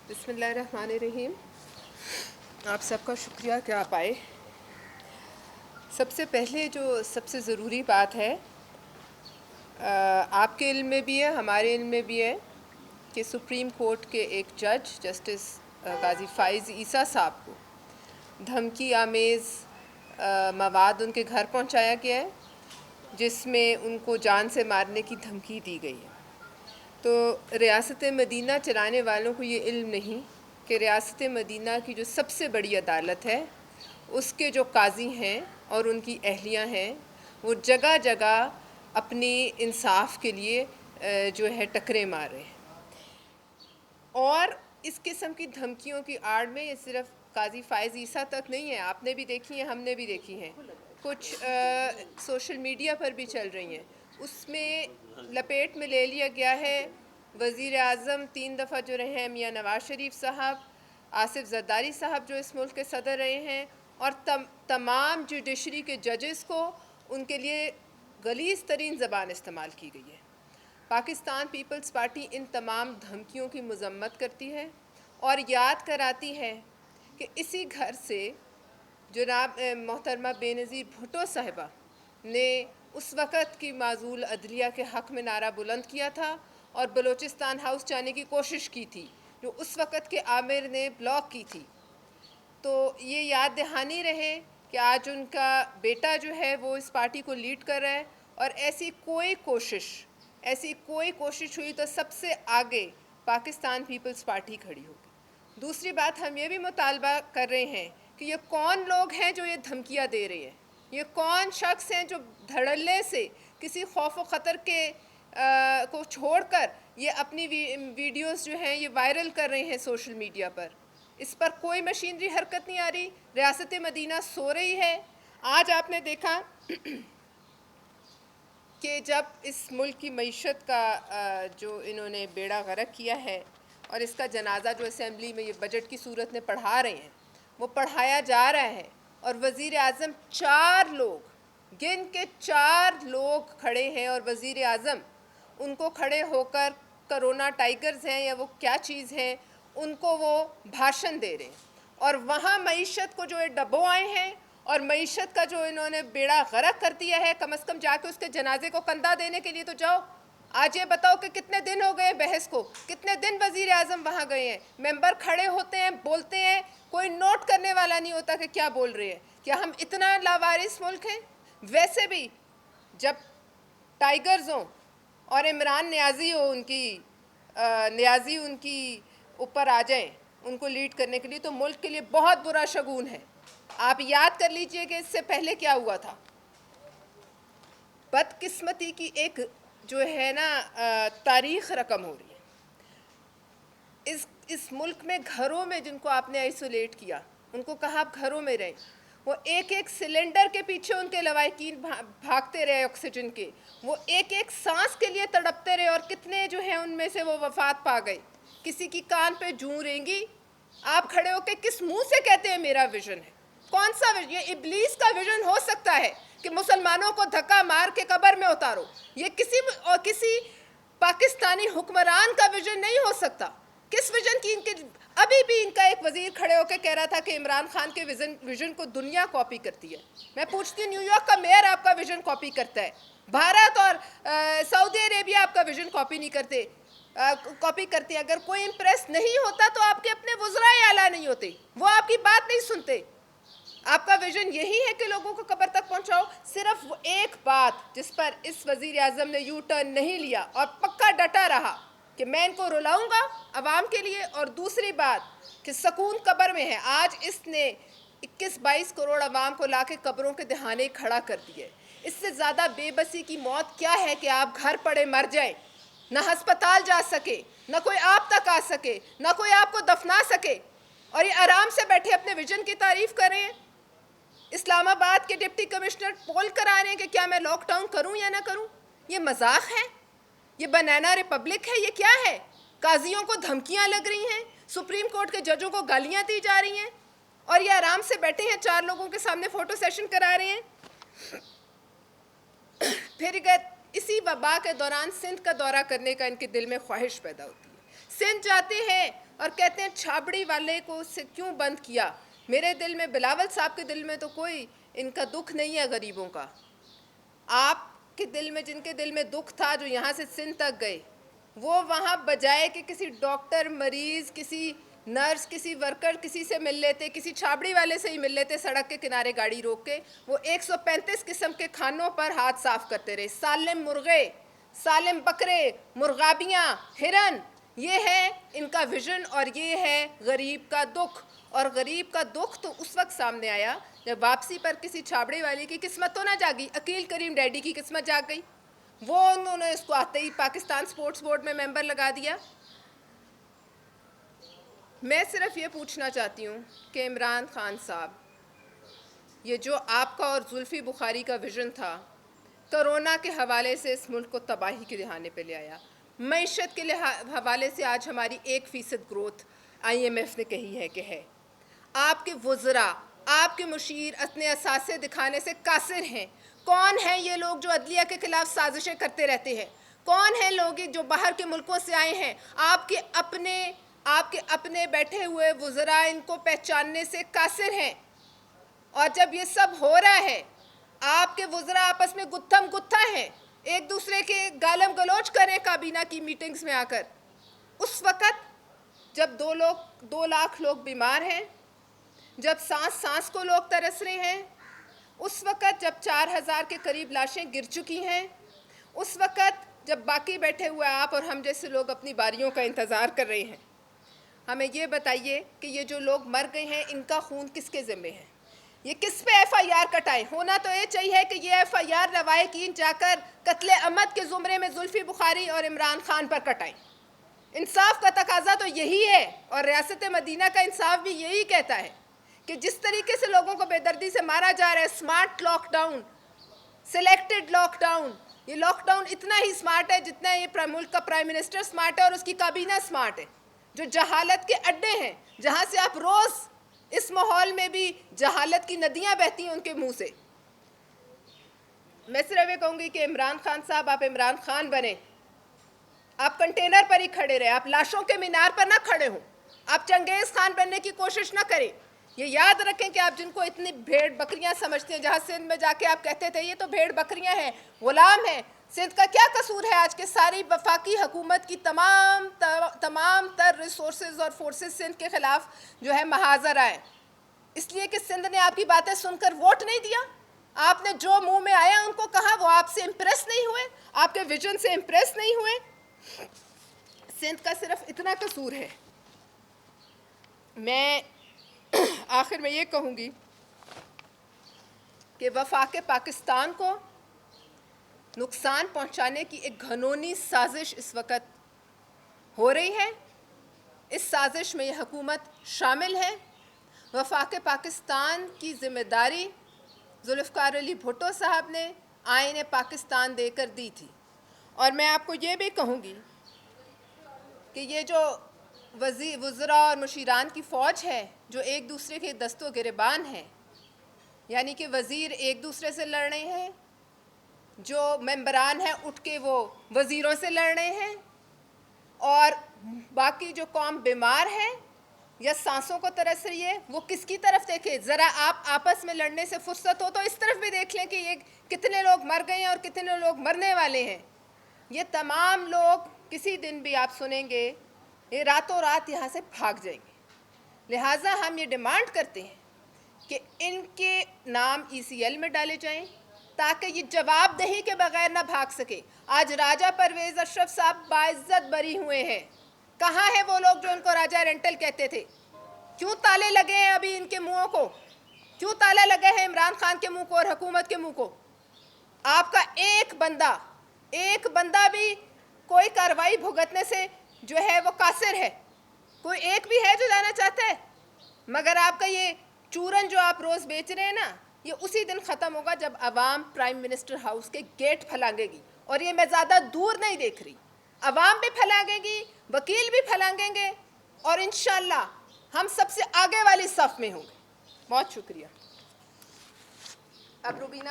بسم اللہ الرحمن الرحیم. آپ سب کا شکریہ کہ آپ آئے. سب سے پہلے جو سب سے ضروری بات ہے، آپ کے علم میں بھی ہے، ہمارے علم میں بھی ہے کہ سپریم کورٹ کے ایک جج جسٹس قاضی فائز عیسیٰ صاحب کو دھمکی آمیز مواد ان کے گھر پہنچایا گیا ہے، جس میں ان کو جان سے مارنے کی دھمکی دی گئی ہے. تو ریاست مدینہ چلانے والوں کو یہ علم نہیں کہ ریاست مدینہ کی جو سب سے بڑی عدالت ہے، اس کے جو قاضی ہیں اور ان کی اہلیہ ہیں، وہ جگہ جگہ اپنی انصاف کے لیے جو ہے ٹکرے مار رہے ہیں. اور اس قسم کی دھمکیوں کی آڑ میں یہ صرف قاضی فائز عیسیٰ تک نہیں ہے، آپ نے بھی دیکھی ہیں، ہم نے بھی دیکھی ہیں، کچھ سوشل میڈیا پر بھی چل رہی ہیں. اس میں لپیٹ میں لے لیا گیا ہے وزیر اعظم 3 دفعہ جو رہے ہیں میاں نواز شریف صاحب، آصف زرداری صاحب جو اس ملک کے صدر رہے ہیں، اور تمام جوڈیشری کے ججز کو ان کے لیے غلیظ ترین زبان استعمال کی گئی ہے. پاکستان پیپلز پارٹی ان تمام دھمکیوں کی مذمت کرتی ہے اور یاد کراتی ہے کہ اسی گھر سے جناب محترمہ بے نظیر بھٹو صاحبہ نے اس وقت کی معزول عدلیہ کے حق میں نعرہ بلند کیا تھا اور بلوچستان ہاؤس جانے کی کوشش کی تھی، جو اس وقت کے آمر نے بلاک کی تھی. تو یہ یاد دہانی رہے کہ آج ان کا بیٹا جو ہے وہ اس پارٹی کو لیڈ کر رہا ہے، اور ایسی کوئی کوشش ہوئی تو سب سے آگے پاکستان پیپلز پارٹی کھڑی ہوگی. دوسری بات، ہم یہ بھی مطالبہ کر رہے ہیں کہ یہ کون لوگ ہیں جو یہ دھمکیاں دے رہے ہیں، یہ کون شخص ہیں جو دھڑلے سے کسی خوف و خطر کے کو چھوڑ کر یہ اپنی ویڈیوز جو ہیں یہ وائرل کر رہے ہیں سوشل میڈیا پر. اس پر کوئی مشینری حرکت نہیں آ رہی. ریاست مدینہ سو رہی ہے. آج آپ نے دیکھا کہ جب اس ملک کی معیشت کا جو انہوں نے بیڑا غرق کیا ہے، اور اس کا جنازہ جو اسمبلی میں یہ بجٹ کی صورت میں پڑھا رہے ہیں وہ پڑھایا جا رہا ہے، اور وزیر اعظم 4 لوگ گن کے 4 لوگ کھڑے ہیں، اور وزیر اعظم ان کو کھڑے ہو کر کرونا ٹائیگرز ہیں یا وہ کیا چیز ہیں، ان کو وہ بھاشن دے رہے ہیں. اور وہاں معیشت کو جو ڈبو آئے ہیں اور معیشت کا جو انہوں نے بیڑا غرق کر دیا ہے، کم از کم جا کے اس کے جنازے کو کندھا دینے کے لیے تو جاؤ. آج یہ بتاؤ کہ کتنے دن ہو گئے بحث کو، کتنے دن وزیر اعظم وہاں گئے ہیں، ممبر کھڑے ہوتے ہیں، بولتے ہیں، کوئی نوٹ کرنے والا نہیں ہوتا کہ کیا بول رہے ہیں. کیا ہم اتنا لاوارث ملک ہیں؟ ویسے بھی جب ٹائیگرز ہوں اور عمران نیازی ہو، نیازی ان کی اوپر آ جائیں ان کو لیڈ کرنے کے لیے، تو ملک کے لیے بہت برا شگون ہے. آپ یاد کر لیجئے کہ اس سے پہلے کیا ہوا تھا. بدقسمتی کی ایک جو ہے نا تاریخ رقم ہو رہی ہے. اس ملک میں گھروں میں جن کو آپ نے آئسولیٹ کیا، ان کو کہا آپ گھروں میں رہیں، وہ ایک سلنڈر کے پیچھے ان کے لواحقین بھاگتے رہے آکسیجن کے، وہ ایک سانس کے لیے تڑپتے رہے، اور کتنے جو ہیں ان میں سے وہ وفات پا گئے. کسی کی کان پہ جوں رینگی. آپ کھڑے ہو کے کس منہ سے کہتے ہیں میرا ویژن ہے؟ کون سا ویژن؟ یہ ابلیس کا ویژن ہو سکتا ہے کہ مسلمانوں کو دھکا مار کے قبر میں اتارو. یہ کسی پاکستانی حکمران کا ویژن نہیں ہو سکتا. کس ویژن کی ابھی بھی ان کا ایک وزیر کھڑے ہو کے کہہ رہا تھا کہ عمران خان کے ویژن کو دنیا کاپی کرتی ہے. میں پوچھتی ہوں، نیو یارک کا میئر آپ کا ویژن کاپی کرتا ہے، بھارت اور سعودی عربیہ آپ کا ویژن کاپی نہیں کرتے، کاپی کرتے. اگر کوئی امپریس نہیں ہوتا تو آپ کے اپنے وزراء اعلیٰ نہیں ہوتے، وہ آپ کی بات نہیں سنتے. آپ کا ویژن یہی ہے کہ لوگوں کو قبر تک پہنچاؤ. صرف ایک بات جس پر اس وزیر اعظم نے یو ٹرن نہیں لیا اور پکا ڈٹا رہا کہ میں ان کو رلاؤں گا عوام کے لیے، اور دوسری بات کہ سکون قبر میں ہے. آج اس نے 21-22 کروڑ عوام کو لا کے قبروں کے دہانے کھڑا کر دیے. اس سے زیادہ بے بسی کی موت کیا ہے کہ آپ گھر پڑے مر جائیں، نہ ہسپتال جا سکے، نہ کوئی آپ تک آ سکے، نہ کوئی آپ کو دفنا سکے، اور یہ آرام سے بیٹھے اپنے ویژن کی تعریف کر رہے ہیں. اسلام آباد کے ڈپٹی کمشنر پول کرا رہے ہیں کہ کیا میں لاک ڈاؤن کروں یا نہ کروں. یہ مذاق ہے؟ یہ بنانا ریپبلک ہے؟ یہ کیا ہے؟ قاضیوں کو دھمکیاں لگ رہی ہیں، سپریم کورٹ کے ججوں کو گالیاں دی جا رہی ہیں، اور یہ آرام سے بیٹھے ہیں 4 لوگوں کے سامنے فوٹو سیشن کرا رہے ہیں. پھر اسی وبا کے دوران سندھ کا دورہ کرنے کا ان کے دل میں خواہش پیدا ہوتی ہے. سندھ جاتے ہیں اور کہتے ہیں چھابڑی والے کو سے کیوں بند کیا. میرے دل میں, بلاول صاحب کے دل میں تو کوئی ان کا دکھ نہیں ہے غریبوں کا. آپ کے دل میں, جن کے دل میں دکھ تھا, جو یہاں سے سندھ تک گئے, وہ وہاں بجائے کہ کسی ڈاکٹر, مریض, کسی نرس, کسی ورکر, کسی سے مل لیتے, کسی چھابڑی والے سے ہی مل لیتے سڑک کے کنارے گاڑی روک کے, وہ 135 قسم کے کھانوں پر ہاتھ صاف کرتے رہے. سالم مرغے, سالم بکرے, مرغابیاں, ہرن, یہ ہے ان کا ویژن, اور یہ ہے غریب کا دکھ. اور غریب کا دکھ تو اس وقت سامنے آیا جب واپسی پر کسی چھابڑی والی کی قسمت تو نہ جاگی, عقیل کریم ڈیڈی کی قسمت جاگ گئی. وہ انہوں نے اس کو آتے ہی پاکستان سپورٹس بورڈ میں ممبر لگا دیا. میں صرف یہ پوچھنا چاہتی ہوں کہ عمران خان صاحب, یہ جو آپ کا اور زلفی بخاری کا ویژن تھا, کرونا کے حوالے سے اس ملک کو تباہی کے دہانے پہ لے آیا. معیشت کے حوالے سے آج ہماری 1% گروتھ IMF نے کہی ہے کہ ہے. آپ کے وزراء, آپ کے مشیر اپنے اثاثے دکھانے سے قاصر ہیں. کون ہیں یہ لوگ جو عدلیہ کے خلاف سازشیں کرتے رہتے ہیں؟ کون ہیں لوگ جو باہر کے ملکوں سے آئے ہیں؟ آپ کے اپنے بیٹھے ہوئے وزراء ان کو پہچاننے سے قاصر ہیں. اور جب یہ سب ہو رہا ہے, آپ کے وزراء آپس میں گتھم گتھا ہیں, ایک دوسرے کے گالم گلوچ کریں کابینہ کی میٹنگز میں آ کر. اس وقت جب 2 لاکھ لوگ بیمار ہیں, جب سانس کو لوگ ترس رہے ہیں, اس وقت جب 4000 کے قریب لاشیں گر چکی ہیں, اس وقت جب باقی بیٹھے ہوئے آپ اور ہم جیسے لوگ اپنی باریوں کا انتظار کر رہے ہیں, ہمیں یہ بتائیے کہ یہ جو لوگ مر گئے ہیں ان کا خون کس کے ذمے ہے؟ یہ کس پہ FIR کٹائیں؟ ہونا تو یہ چاہیے کہ یہ FIR روایقین جا کر قتل عمد کے زمرے میں زلفی بخاری اور عمران خان پر کٹائیں. انصاف کا تقاضا تو یہی ہے, اور ریاست مدینہ کا انصاف بھی یہی کہتا ہے کہ جس طریقے سے لوگوں کو بے دردی سے مارا جا رہا ہے, smart lockdown, selected lockdown, یہ لاک ڈاؤن اتنا ہی سمارٹ ہے جتنا یہ ملک کا پرائم منسٹر سمارٹ ہے اور اس کی کابینہ سمارٹ ہے, جو جہالت کے اڈے ہیں, جہاں سے آپ روز اس ماحول میں بھی جہالت کی ندیاں بہتی ہیں ان کے منہ سے. میں صرف یہ کہوں گی کہ عمران خان صاحب, آپ عمران خان بنیں, آپ کنٹینر پر ہی کھڑے رہے, آپ لاشوں کے مینار پر نہ کھڑے ہوں, آپ چنگیز خان بننے کی کوشش نہ کریں. یہ یاد رکھیں کہ آپ جن کو اتنی بھیڑ بکریاں سمجھتے ہیں, جہاں سندھ میں جا کے آپ کہتے تھے یہ تو بھیڑ بکریاں ہیں, غلام ہیں, سندھ کا کیا قصور ہے آج کے ساری وفاقی حکومت کی تمام تر ریسورسز اور فورسز سندھ کے خلاف جو ہے محاذر آئے, اس لیے کہ سندھ نے آپ کی باتیں سن کر ووٹ نہیں دیا. آپ نے جو منہ میں آیا ان کو کہا, وہ آپ سے امپریس نہیں ہوئے, آپ کے ویژن سے امپریس نہیں ہوئے. سندھ کا صرف اتنا قصور ہے. میں آخر میں یہ کہوں گی کہ وفاق پاکستان کو نقصان پہنچانے کی ایک گھنونی سازش اس وقت ہو رہی ہے. اس سازش میں یہ حکومت شامل ہے. وفاق پاکستان کی ذمہ داری ذوالفقار علی بھٹو صاحب نے آئین پاکستان دے کر دی تھی. اور میں آپ کو یہ بھی کہوں گی کہ یہ جو وزراء اور مشیران کی فوج ہے جو ایک دوسرے کے دست و گریبان ہیں, یعنی کہ وزیر ایک دوسرے سے لڑ رہے ہیں, جو ممبران ہیں اٹھ کے وہ وزیروں سے لڑ رہے ہیں, اور باقی جو قوم بیمار ہے یا سانسوں کو ترس رہی ہے وہ کس کی طرف دیکھے؟ ذرا آپ آپس میں لڑنے سے فرصت ہو تو اس طرف بھی دیکھ لیں کہ یہ کتنے لوگ مر گئے ہیں اور کتنے لوگ مرنے والے ہیں. یہ تمام لوگ کسی دن بھی آپ سنیں گے یہ راتوں رات یہاں سے بھاگ جائیں گے. لہٰذا ہم یہ ڈیمانڈ کرتے ہیں کہ ان کے نام ECL میں ڈالے جائیں تاکہ یہ جواب دہی کے بغیر نہ بھاگ سکے. آج راجہ پرویز اشرف صاحب باعزت بری ہوئے ہیں. کہاں ہیں وہ لوگ جو ان کو راجہ رینٹل کہتے تھے؟ کیوں تالے لگے ہیں ابھی ان کے منہوں کو؟ کیوں تالے لگے ہیں عمران خان کے منہ کو اور حکومت کے منہ کو؟ آپ کا ایک بندہ بھی کوئی کارروائی بھگتنے سے جو ہے وہ قاصر ہے؟ کوئی ایک بھی ہے جو جانا چاہتا ہے؟ مگر آپ کا یہ چورن جو آپ روز بیچ رہے ہیں نا, یہ اسی دن ختم ہوگا جب عوام پرائم منسٹر ہاؤس کے گیٹ پھلانگے گی. اور یہ میں زیادہ دور نہیں دیکھ رہی, عوام بھی پھلانگے گی, وکیل بھی پھلانگیں گے, اور انشاءاللہ ہم سب سے آگے والی صف میں ہوں گے. بہت شکریہ. اب روبینہ